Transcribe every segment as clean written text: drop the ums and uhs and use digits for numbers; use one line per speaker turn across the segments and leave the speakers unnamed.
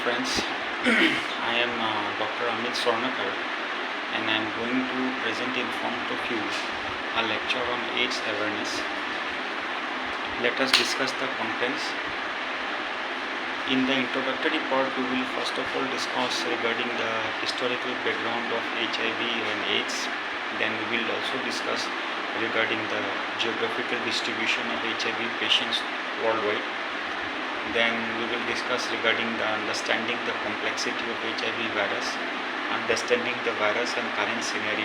friends, I am Dr. Amit Sornakar and I am going to present in front of you a lecture on AIDS awareness. Let us discuss the contents. In the introductory part, we will first of all discuss regarding the historical background of HIV and AIDS. Then we will also discuss regarding the geographical distribution of HIV patients worldwide. Then we will discuss regarding the understanding the complexity of HIV virus, understanding the virus and current scenario,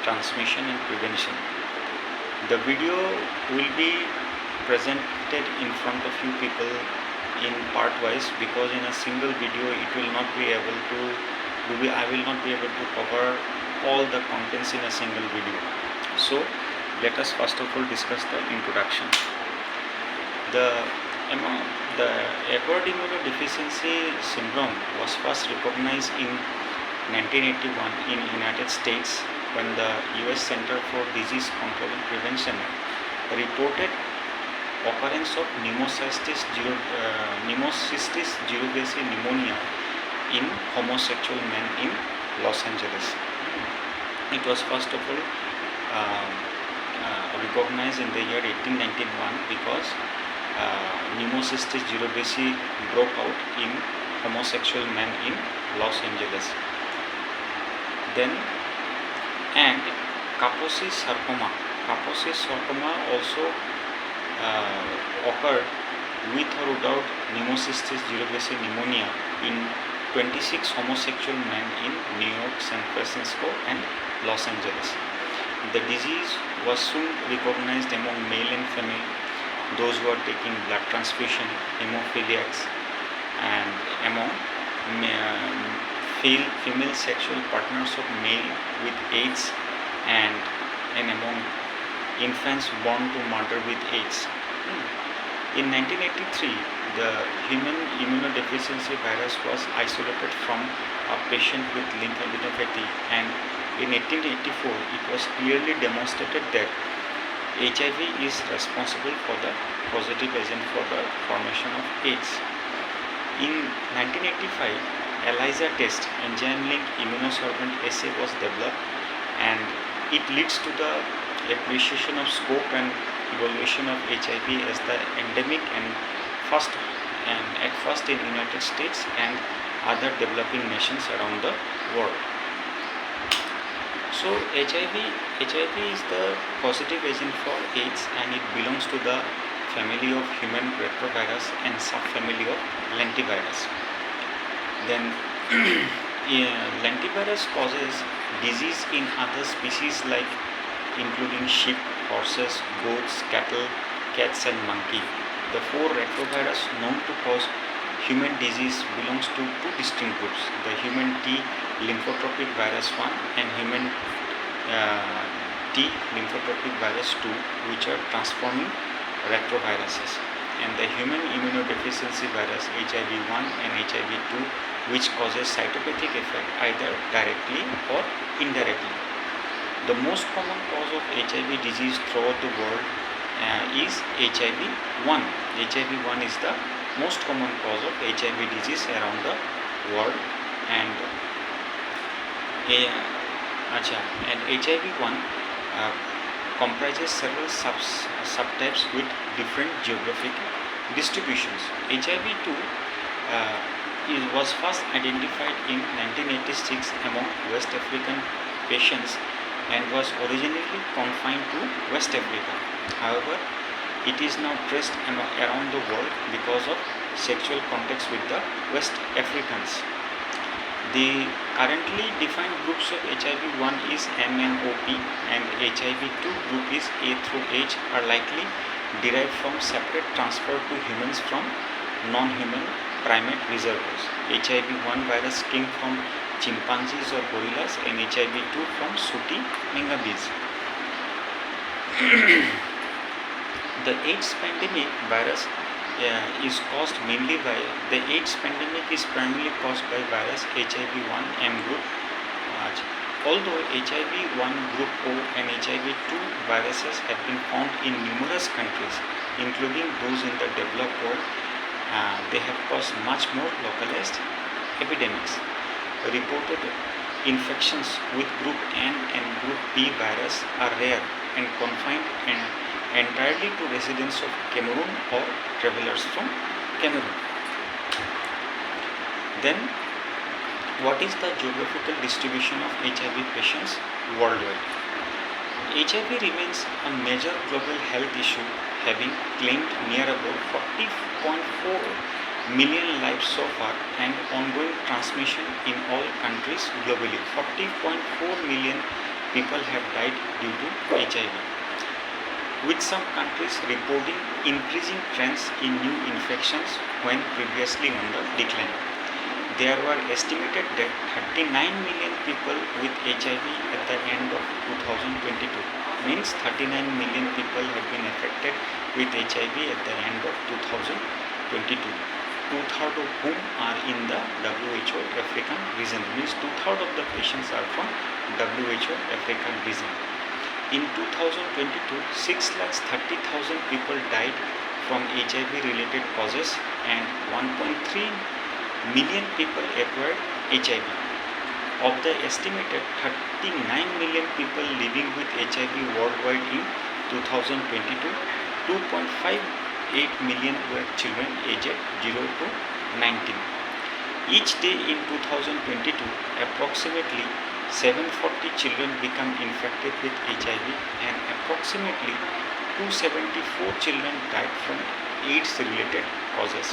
transmission and prevention. The video will be presented in front of you people in part wise, because in a single video it will not be able to I will not be able to cover all the contents in a single video. So let us first of all discuss the introduction. The acquired immunodeficiency syndrome was first recognized in 1981 in United States when the US Center for Disease Control and Prevention reported occurrence of pneumocystis jirovecii pneumonia in homosexual men in Los Angeles. It was first of all recognized in the year 1891 because pneumocystis jirovecii broke out in homosexual men in Los Angeles. Then, and Kaposi sarcoma also occurred with or without pneumocystis jirovecii pneumonia in 26 homosexual men in New York, San Francisco and Los Angeles. The disease was soon recognized among male and female, those who are taking blood transfusion, hemophiliacs, and among female sexual partners of male with AIDS, and among infants born to mother with AIDS. In 1983, the human immunodeficiency virus was isolated from a patient with lymphadenopathy, and in 1884 it was clearly demonstrated that HIV is responsible for the positive agent for the formation of AIDS. In 1985, ELISA test, enzyme-linked immunosorbent assay, was developed, and it leads to the appreciation of scope and evaluation of HIV as the endemic and at first in United States and other developing nations around the world. So HIV is the positive agent for AIDS, and it belongs to the family of human retrovirus and subfamily of lentivirus. Then lentivirus causes disease in other species like including sheep, horses, goats, cattle, cats and monkey. The four retrovirus known to cause human disease belongs to two distinct groups, the human T lymphotropic virus 1 and human T lymphotropic virus 2, which are transforming retroviruses, and the human immunodeficiency virus HIV1 and HIV2, which causes cytopathic effect either directly or indirectly. The most common cause of HIV disease throughout the world is HIV1. HIV1 is the most common cause of HIV disease around the world, and HIV1 comprises several subtypes with different geographic distributions. HIV2 was first identified in 1986 among West African patients and was originally confined to West Africa. However, it is now traced around the world because of sexual contacts with the West Africans. The currently defined groups of HIV1 is MNOP and HIV2 group is A through H, are likely derived from separate transfer to humans from non-human primate reservoirs. HIV1 virus came from chimpanzees or gorillas and HIV2 from sooty mangabees. The AIDS pandemic virus is caused mainly by the AIDS pandemic is primarily caused by virus HIV1M group. Although HIV1 group O and HIV2 viruses have been found in numerous countries, including those in the developed world, they have caused much more localized epidemics. Reported infections with group N and group B virus are rare and confined entirely to residents of Cameroon or travelers from Cameroon. Then, what is the geographical distribution of HIV patients worldwide? HIV remains a major global health issue, having claimed near about 40.4 million lives so far and ongoing transmission in all countries globally. 40.4 million people have died due to HIV, with some countries reporting increasing trends in new infections when previously on the decline. There were estimated that 39 million people with HIV at the end of 2022. Means 39 million people have been affected with HIV at the end of 2022. Two-thirds of whom are in the WHO African region. Means two-thirds of the patients are from WHO African region. In 2022, 630,000 people died from HIV-related causes and 1.3 million people acquired HIV. Of the estimated 39 million people living with HIV worldwide in 2022, 2.58 million were children aged 0 to 19. Each day in 2022, approximately 740 children become infected with HIV and approximately 274 children died from AIDS-related causes,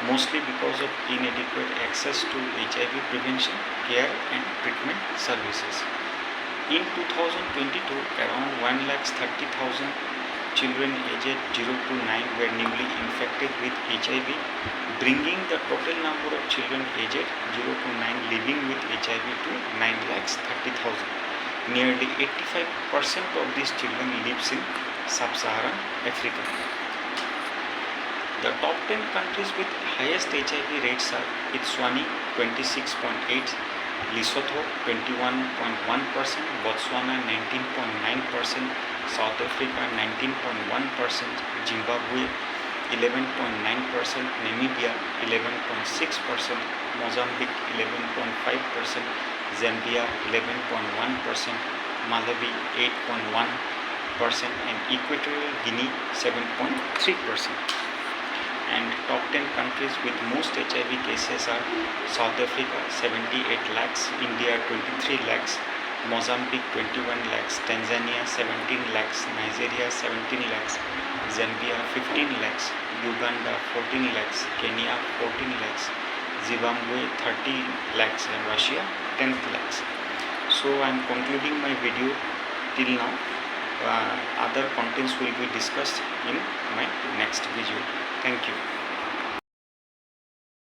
mostly because of inadequate access to HIV prevention, care and treatment services. In 2022, around 130,000 children aged 0 to 9 were newly infected with HIV, bringing the total number of children aged 0 to 9 living with HIV to 930,000. Nearly 85% of these children lives in sub-Saharan Africa. The top 10 countries with highest HIV rates are Eswatini 26.8%, Lesotho 21.1%, Botswana 19.9%, South Africa 19.1%, Zimbabwe 11.9%, Namibia 11.6%, Mozambique 11.5%, Zambia 11.1%, Malawi 8.1% and Equatorial Guinea 7.3%. And top 10 countries with most HIV cases are South Africa 78 lakhs, India 23 lakhs, Mozambique 21 lakhs, Tanzania 17 lakhs, Nigeria 17 lakhs, Zambia 15 lakhs, Uganda 14 lakhs, Kenya 14 lakhs, Zimbabwe 30 lakhs and Russia 10 lakhs. So I am concluding my video till now. Other contents will be discussed in my next video. Thank you.